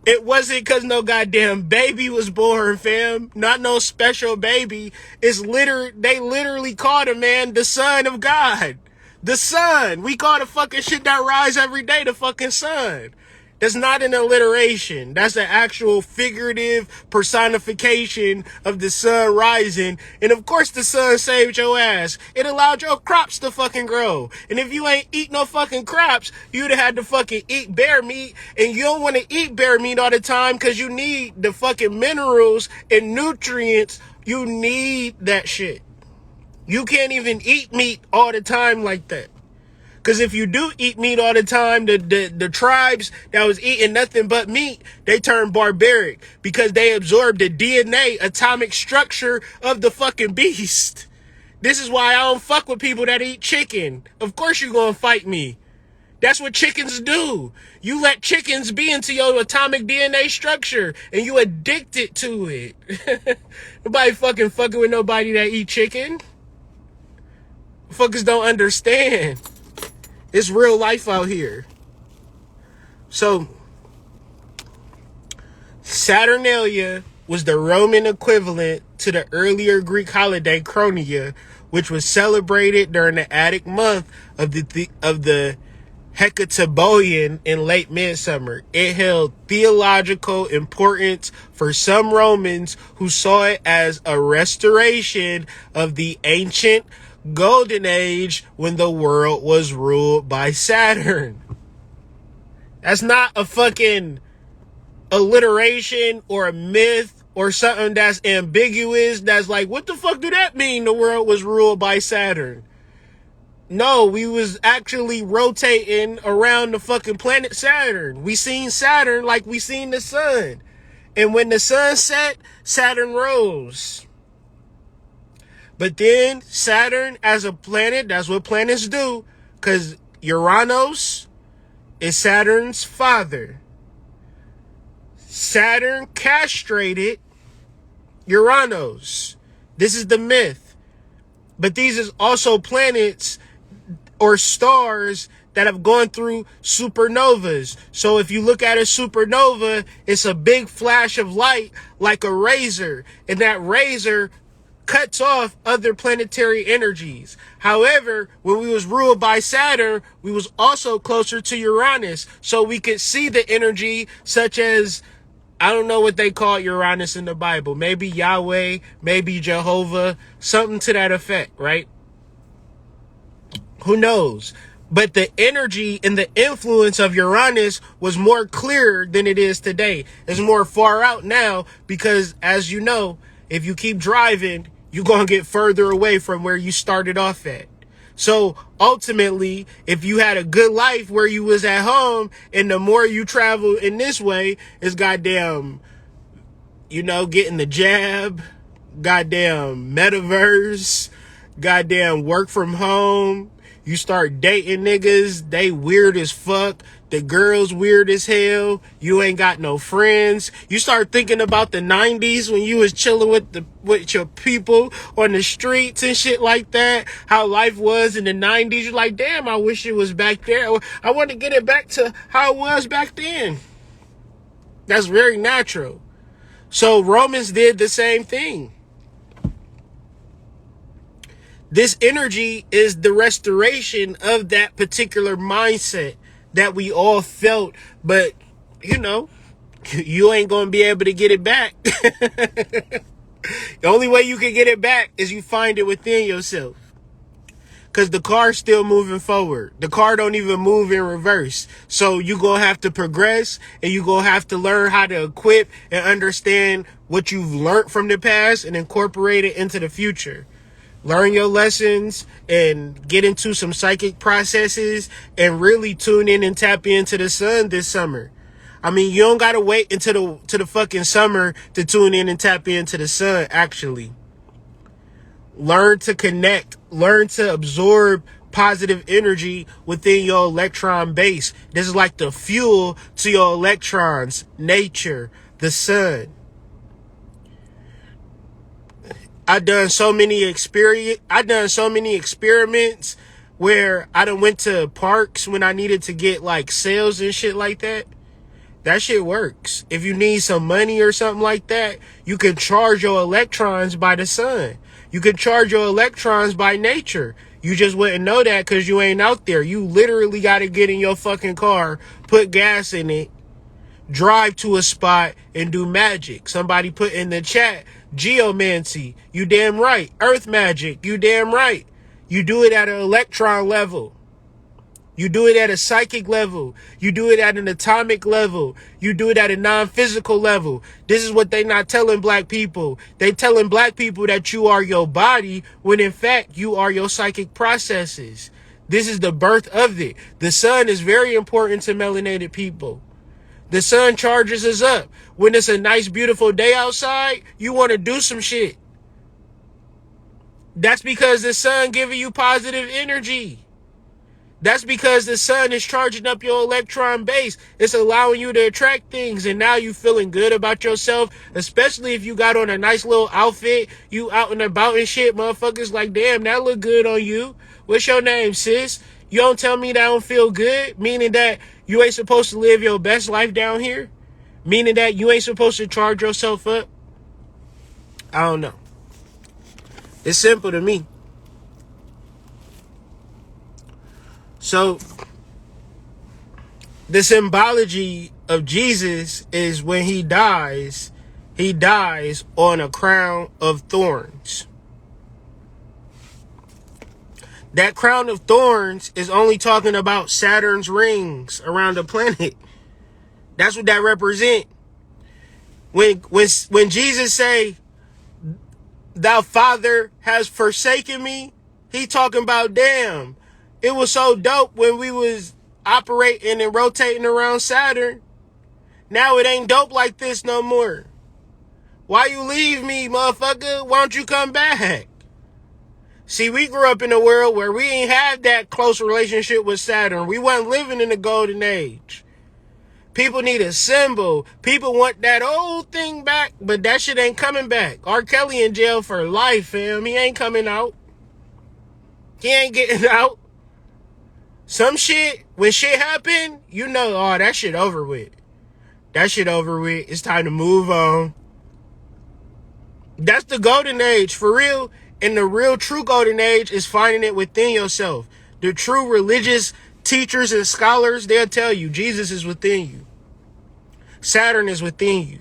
It wasn't because no goddamn baby was born, fam. Not no special baby. They literally called a man the son of God. The sun. We call the fucking shit that rise every day the fucking sun. That's not an alliteration. That's an actual figurative personification of the sun rising. And of course the sun saved your ass. It allowed your crops to fucking grow. And if you ain't eat no fucking crops, you'd have had to fucking eat bear meat. And you don't want to eat bear meat all the time because you need the fucking minerals and nutrients. You need that shit. You can't even eat meat all the time like that. Because if you do eat meat all the time, the tribes that was eating nothing but meat, they turn barbaric because they absorb the DNA atomic structure of the fucking beast. This is why I don't fuck with people that eat chicken. Of course you're going to fight me. That's what chickens do. You let chickens be into your atomic DNA structure and you addicted to it. Nobody fucking with nobody that eat chicken. Fuckers don't understand. It's real life out here. So, Saturnalia was the Roman equivalent to the earlier Greek holiday Chronia, which was celebrated during the Attic month of the Hecatoboian in late midsummer. It held theological importance for some Romans who saw it as a restoration of the ancient golden age when the world was ruled by Saturn. That's not a fucking alliteration or a myth or something that's ambiguous. That's like, what the fuck do that mean? The world was ruled by Saturn. No, we was actually rotating around the fucking planet Saturn. We seen Saturn like we seen the sun. And when the sun set, Saturn rose. But then Saturn as a planet, that's what planets do. Because Uranus is Saturn's father. Saturn castrated Uranus. This is the myth. But these is also planets or stars that have gone through supernovas. So if you look at a supernova, it's a big flash of light like a razor. And that razor cuts off other planetary energies. However, when we was ruled by Saturn, we was also closer to Uranus. So we could see the energy such as, I don't know what they call Uranus in the Bible. Maybe Yahweh, maybe Jehovah, something to that effect, right? Who knows? But the energy and the influence of Uranus was more clear than it is today. It's more far out now because, as you know, if you keep driving, you're going to get further away from where you started off at. So ultimately, if you had a good life where you was at home, and the more you travel in this way, is goddamn, getting the jab, goddamn metaverse, goddamn work from home. You start dating niggas, they weird as fuck. The girls weird as hell. You ain't got no friends. You start thinking about the 90s when you was chilling with your people on the streets and shit like that. How life was in the 90s. You're like, damn, I wish it was back there. I want to get it back to how it was back then. That's very natural. So Romans did the same thing. This energy is the restoration of that particular mindset that we all felt, but you ain't going to be able to get it back. The only way you can get it back is you find it within yourself. Because the car's still moving forward. The car don't even move in reverse. So you going to have to progress, and you going to have to learn how to equip and understand what you've learned from the past and incorporate it into the future. Learn your lessons and get into some psychic processes and really tune in and tap into the sun this summer. I mean, you don't got to wait until the fucking summer to tune in and tap into the sun, actually. Learn to connect. Learn to absorb positive energy within your electron base. This is like the fuel to your electrons, nature, the sun. I done so many experiments where I done went to parks when I needed to get like sales and shit like that. That shit works. If you need some money or something like that, you can charge your electrons by the sun. You can charge your electrons by nature. You just wouldn't know that because you ain't out there. You literally got to get in your fucking car, put gas in it, drive to a spot, and do magic. Somebody put in the chat, geomancy. You damn right. Earth magic. You damn right. You do it at an electron level. You do it at a psychic level. You do it at an atomic level. You do it at a non-physical level. This is what they not telling black people. They telling black people that you are your body when in fact you are your psychic processes. This is the birth of it. The sun is very important to melanated people. The sun charges us up. When it's a nice, beautiful day outside, you want to do some shit. That's because the sun giving you positive energy. That's because the sun is charging up your electron base. It's allowing you to attract things, and now you feeling good about yourself, especially if you got on a nice little outfit, you out and about and shit, motherfuckers like, damn, that look good on you. What's your name, sis? You don't tell me that I don't feel good, meaning that you ain't supposed to live your best life down here? Meaning that you ain't supposed to charge yourself up? I don't know. It's simple to me. So, the symbology of Jesus is when he dies on a crown of thorns. That crown of thorns is only talking about Saturn's rings around the planet. That's what that represent. When Jesus say, "Thou Father has forsaken me," he talking about, damn, it was so dope when we was operating and rotating around Saturn. Now it ain't dope like this no more. Why you leave me, motherfucker? Why don't you come back? See, we grew up in a world where we ain't had that close relationship with Saturn. We wasn't living in the golden age. People need a symbol. People want that old thing back, but that shit ain't coming back. R. Kelly in jail for life, fam. He ain't coming out. He ain't getting out. Some shit, when shit happen, you know, oh, that shit over with. That shit over with. It's time to move on. That's the golden age, for real. And the real true golden age is finding it within yourself. The true religious teachers and scholars, they'll tell you Jesus is within you. Saturn is within you.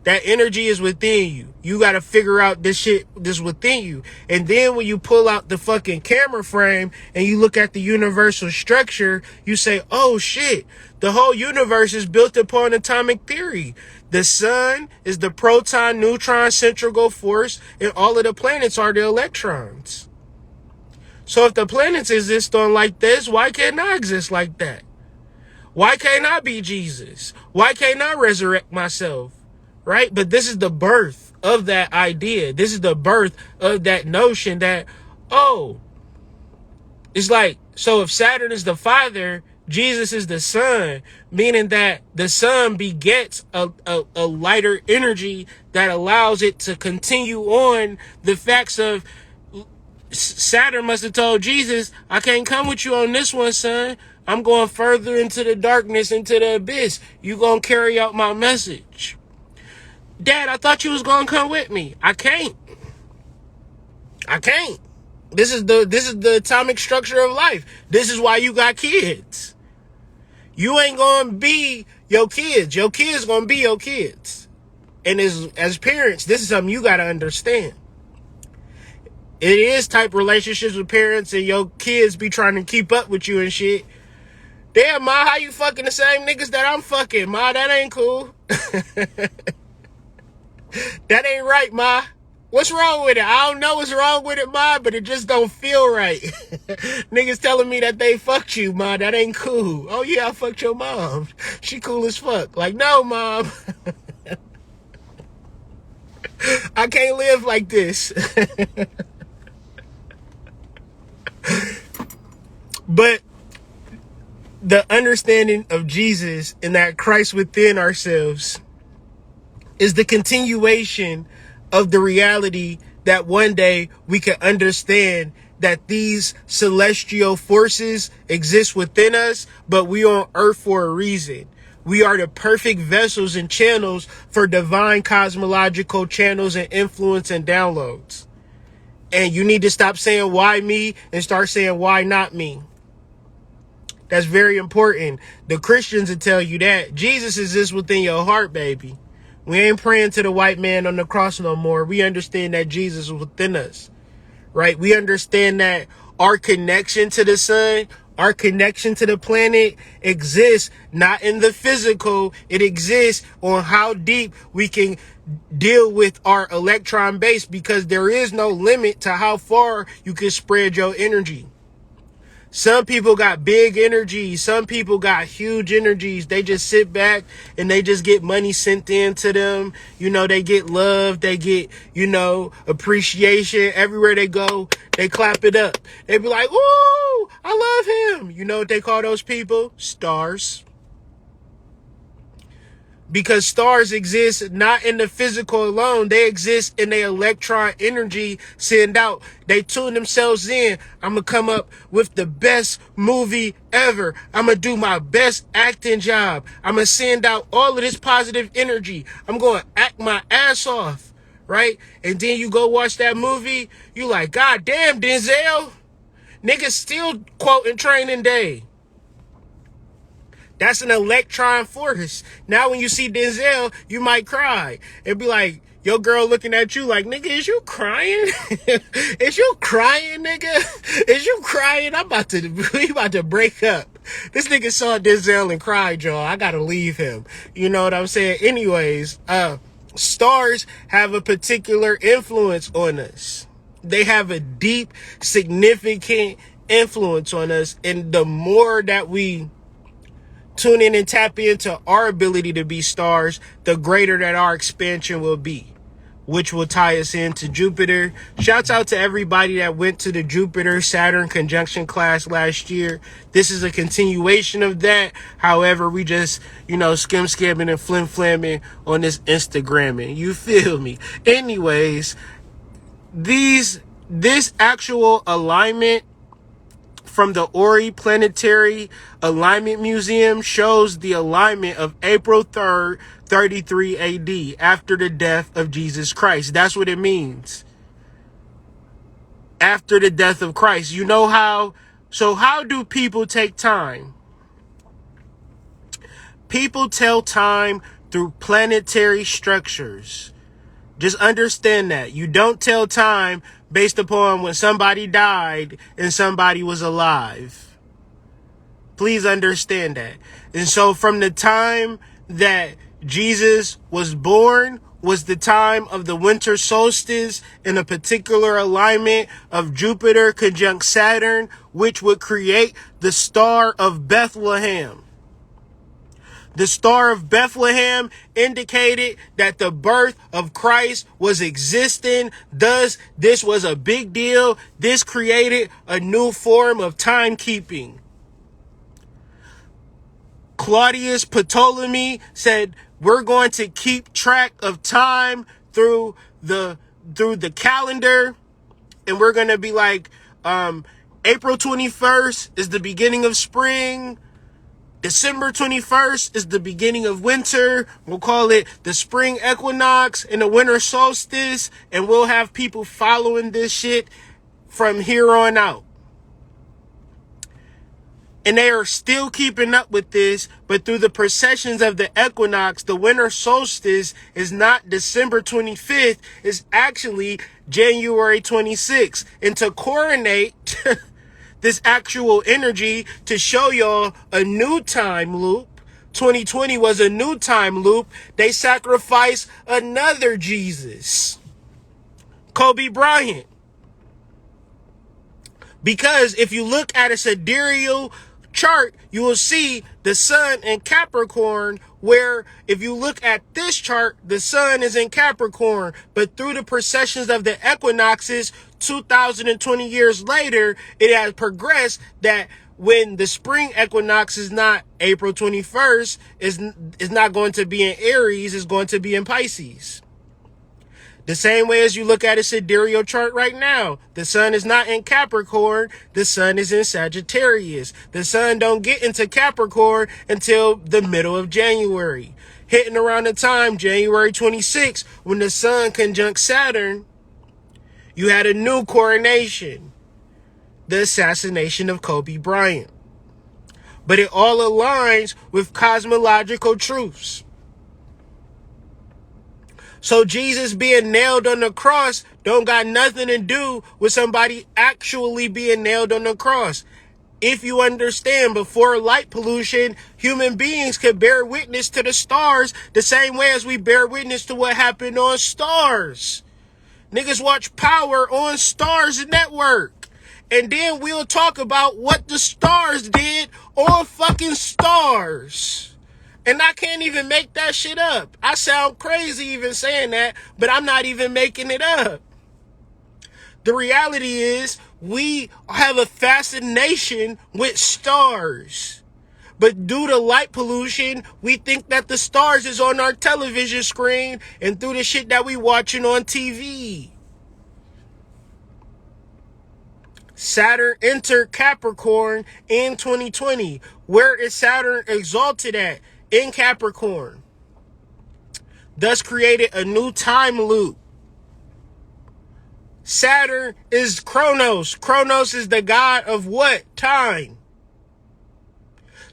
That energy is within you. You got to figure out this shit that's within you. And then when you pull out the fucking camera frame and you look at the universal structure, you say, oh shit, the whole universe is built upon atomic theory. The sun is the proton, neutron, centrifugal force, and all of the planets are the electrons. So if the planets exist on like this, why can't I exist like that? Why can't I be Jesus? Why can't I resurrect myself? Right? But this is the birth of that idea. This is the birth of that notion that, oh, it's like, so if Saturn is the father, Jesus is the son, meaning that the sun begets a lighter energy that allows it to continue on the facts of Saturn must have told Jesus, I can't come with you on this one, son. I'm going further into the darkness, into the abyss. You gonna carry out my message. Dad, I thought you was gonna come with me. I can't. This is the atomic structure of life. This is why you got kids. You ain't gonna be your kids. Your kids gonna be your kids. And as parents, this is something you gotta understand. It is type relationships with parents and your kids be trying to keep up with you and shit. Damn, Ma, how you fucking the same niggas that I'm fucking? Ma, that ain't cool. That ain't right, Ma. What's wrong with it? I don't know what's wrong with it, Ma, but it just don't feel right. Niggas telling me that they fucked you, Ma. That ain't cool. Oh, yeah, I fucked your mom. She cool as fuck. Like, no, Mom. I can't live like this. But the understanding of Jesus and that Christ within ourselves is the continuation of the reality that one day we can understand that these celestial forces exist within us, but we on earth for a reason. We are the perfect vessels and channels for divine cosmological channels and influence and downloads. And you need to stop saying why me and start saying why not me. That's very important. The Christians will tell you that Jesus is just within your heart, baby. We ain't praying to the white man on the cross no more. We understand that Jesus is within us, right? We understand that our connection to the sun, our connection to the planet exists not in the physical. It exists on how deep we can deal with our electron base, because there is no limit to how far you can spread your energy. Some people got big energies. Some people got huge energies. They just sit back and they just get money sent in to them. You know, they get love. They get, appreciation. Everywhere they go, they clap it up. They be like, ooh, I love him. You know what they call those people? Stars. Because stars exist not in the physical alone. They exist in the electron energy send out. They tune themselves in. I'm going to come up with the best movie ever. I'm going to do my best acting job. I'm going to send out all of this positive energy. I'm going to act my ass off, right? And then you go watch that movie. You like, God damn, Denzel. Niggas still quoting Training Day. That's an electron force. Now when you see Denzel, you might cry. It'd be like, your girl looking at you like, nigga, is you crying? Is you crying, nigga? Is you crying? We about to break up. This nigga saw Denzel and cried, y'all. I gotta leave him. You know what I'm saying? Anyways, stars have a particular influence on us. They have a deep, significant influence on us. And the more that we tune in and tap into our ability to be stars, the greater that our expansion will be, which will tie us into Jupiter. Shouts out to everybody that went to the Jupiter Saturn conjunction class last year. This is a continuation of that. However, we just, scamming and flim-flamming on this Instagramming. You feel me? Anyways, this actual alignment from the Ori Planetary Alignment Museum shows the alignment of April 3rd, 33 AD, after the death of Jesus Christ. That's what it means. After the death of Christ. You know how? So how do people take time? People tell time through planetary structures. Just understand that. You don't tell time based upon when somebody died and somebody was alive. Please understand that. And so from the time that Jesus was born was the time of the winter solstice in a particular alignment of Jupiter conjunct Saturn, which would create the Star of Bethlehem. The Star of Bethlehem indicated that the birth of Christ was existing. Thus, this was a big deal. This created a new form of timekeeping. Claudius Ptolemy said, we're going to keep track of time through the calendar. And we're going to be like, April 21st is the beginning of spring. December 21st is the beginning of winter. We'll call it the spring equinox and the winter solstice. And we'll have people following this shit from here on out. And they are still keeping up with this, but through the processions of the equinox, the winter solstice is not December 25th, it's actually January 26th. And to coronate this actual energy, to show y'all a new time loop, 2020 was a new time loop, they sacrificed another Jesus, Kobe Bryant. Because if you look at a sidereal chart, you will see the sun in Capricorn, where if you look at this chart, the sun is in Capricorn, but through the processions of the equinoxes, 2020 years later, it has progressed that when the spring equinox is not April 21st, is not going to be in Aries, it's going to be in Pisces. The same way as you look at a sidereal chart right now. The sun is not in Capricorn, the sun is in Sagittarius. The sun don't get into Capricorn until the middle of January. Hitting around the time, January 26th, when the sun conjunct Saturn, you had a new coronation. The assassination of Kobe Bryant. But it all aligns with cosmological truths. So Jesus being nailed on the cross don't got nothing to do with somebody actually being nailed on the cross. If you understand, before light pollution, human beings could bear witness to the stars the same way as we bear witness to what happened on Stars. Niggas watch Power on Stars Network. And then we'll talk about what the stars did on fucking Stars. And I can't even make that shit up. I sound crazy even saying that, but I'm not even making it up. The reality is we have a fascination with stars. But due to light pollution, we think that the stars is on our television screen and through the shit that we watching on TV. Saturn entered Capricorn in 2020. Where is Saturn exalted at? In Capricorn. Thus created a new time loop. Saturn is Kronos. Kronos is the god of what? Time.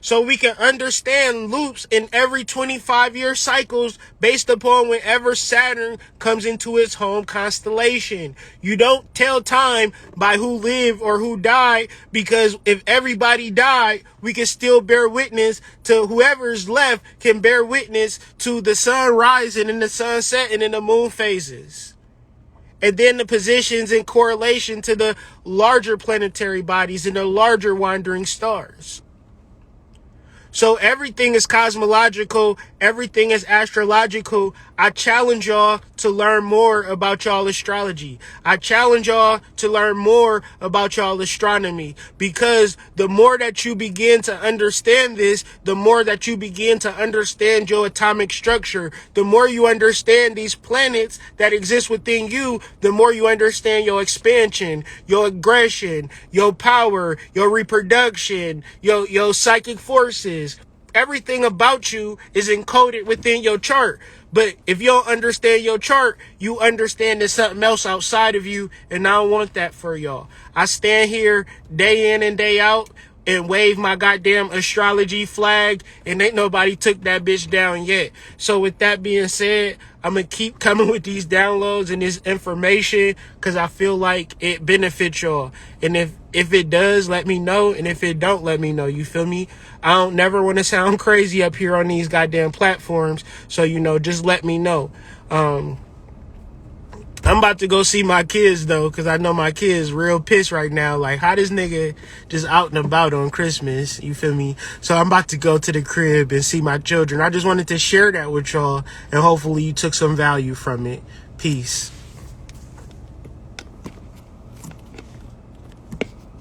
So we can understand loops in every 25-year cycles based upon whenever Saturn comes into its home constellation. You don't tell time by who lived or who died, because if everybody died, we can still bear witness to whoever's left can bear witness to the sun rising and the sun setting and the moon phases. And then the positions in correlation to the larger planetary bodies and the larger wandering stars. So everything is cosmological. Everything is astrological. I challenge y'all to learn more about y'all astrology. I challenge y'all to learn more about y'all astronomy, because the more that you begin to understand this, the more that you begin to understand your atomic structure, the more you understand these planets that exist within you, the more you understand your expansion, your aggression, your power, your reproduction, your psychic forces. Everything about you is encoded within your chart. But if you don't understand your chart, you understand there's something else outside of you, and I don't want that for y'all. I stand here day in and day out and wave my goddamn astrology flag, and ain't nobody took that bitch down yet. So with that being said, I'm gonna keep coming with these downloads and this information because I feel like it benefits y'all. And if it does, let me know. And if it don't, let me know. You feel me? I don't never want to sound crazy up here on these goddamn platforms. So, just let me know. I'm about to go see my kids, though, because I know my kids real pissed right now. Like, how this nigga just out and about on Christmas? You feel me? So I'm about to go to the crib and see my children. I just wanted to share that with y'all, and hopefully you took some value from it. Peace.